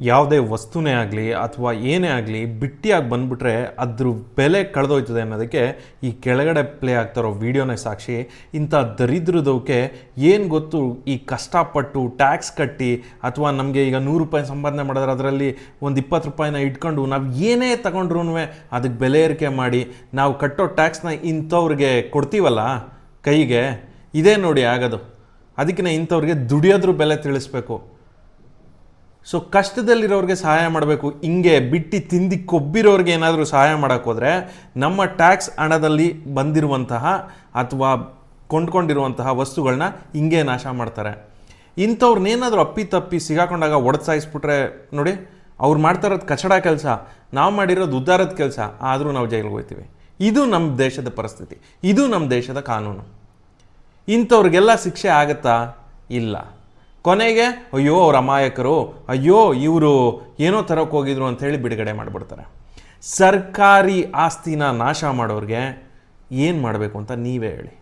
ಯಾವುದೇ ವಸ್ತುನೇ ಆಗಲಿ ಅಥವಾ ಏನೇ ಆಗಲಿ ಬಿಟ್ಟಿಯಾಗಿ ಬಂದುಬಿಟ್ರೆ ಅದ್ರ ಬೆಲೆ ಕಳೆದೋಯ್ತದೆ ಅನ್ನೋದಕ್ಕೆ ಈ ಕೆಳಗಡೆ ಪ್ಲೇ ಆಗ್ತಾರೋ ವೀಡಿಯೋನೇ ಸಾಕ್ಷಿ. ಇಂಥ ದರಿದ್ರದವಕ್ಕೆ ಏನು ಗೊತ್ತು ಈ ಕಷ್ಟಪಟ್ಟು ಟ್ಯಾಕ್ಸ್ ಕಟ್ಟಿ ಅಥವಾ ನಮಗೆ ಈಗ 100 ರೂಪಾಯಿ ಸಂಪಾದನೆ ಮಾಡಿದ್ರೆ ಅದರಲ್ಲಿ ಒಂದು 20 ರೂಪಾಯಿನ ಇಟ್ಕೊಂಡು ನಾವು ಏನೇ ತಗೊಂಡ್ರೂ ಅದಕ್ಕೆ ಬೆಲೆ ಏರಿಕೆ ಮಾಡಿ ನಾವು ಕಟ್ಟೋ ಟ್ಯಾಕ್ಸ್ನ ಇಂಥವ್ರಿಗೆ ಕೊಡ್ತೀವಲ್ಲ ಕೈಗೆ, ಇದೇ ನೋಡಿ ಆಗೋದು. ಅದಕ್ಕೆ ಇಂಥವ್ರಿಗೆ ದುಡಿಯೋದ್ರ ಬೆಲೆ ತಿಳಿಸ್ಬೇಕು. ಸೊ ಕಷ್ಟದಲ್ಲಿರೋರಿಗೆ ಸಹಾಯ ಮಾಡಬೇಕು. ಹಿಂಗೆ ಬಿಟ್ಟು ತಿಂದು ಕೊಬ್ಬಿರೋರಿಗೆ ಏನಾದರೂ ಸಹಾಯ ಮಾಡೋಕ್ಕೋದ್ರೆ ನಮ್ಮ ಟ್ಯಾಕ್ಸ್ ಹಣದಲ್ಲಿ ಬಂದಿರುವಂತಹ ಅಥವಾ ಕೊಂಡ್ಕೊಂಡಿರುವಂತಹ ವಸ್ತುಗಳನ್ನ ಹಿಂಗೆ ನಾಶ ಮಾಡ್ತಾರೆ. ಇಂಥವ್ರನ್ನೇನಾದರೂ ಅಪ್ಪಿತಪ್ಪಿ ಸಿಗಾಕೊಂಡಾಗ ಒಡೆದು ಸಾಯಿಸ್ಬಿಟ್ರೆ ನೋಡಿ, ಅವ್ರು ಮಾಡ್ತಾ ಇರೋದು ಕಚಡ ಕೆಲಸ, ನಾವು ಮಾಡಿರೋದು ಉದ್ಧಾರದ ಕೆಲಸ, ಆದರೂ ನಾವು ಜೈಲಿಗೆ ಹೋಗ್ತೀವಿ. ಇದು ನಮ್ಮ ದೇಶದ ಪರಿಸ್ಥಿತಿ, ಇದು ನಮ್ಮ ದೇಶದ ಕಾನೂನು. ಇಂಥವ್ರಿಗೆಲ್ಲ ಶಿಕ್ಷೆ ಆಗುತ್ತಾ? ಇಲ್ಲ. ಕೊನೆಗೆ ಅಯ್ಯೋ ಅವ್ರ ಅಮಾಯಕರು, ಅಯ್ಯೋ ಇವರು ಏನೋ ತರಕ್ಕೆ ಹೋಗಿದ್ರು ಅಂಥೇಳಿ ಬಿಡುಗಡೆ ಮಾಡಿಬಿಡ್ತಾರೆ. ಸರ್ಕಾರಿ ಆಸ್ತಿನ ನಾಶ ಮಾಡೋರಿಗೆ ಏನು ಮಾಡಬೇಕು ಅಂತ ನೀವೇ ಹೇಳಿ.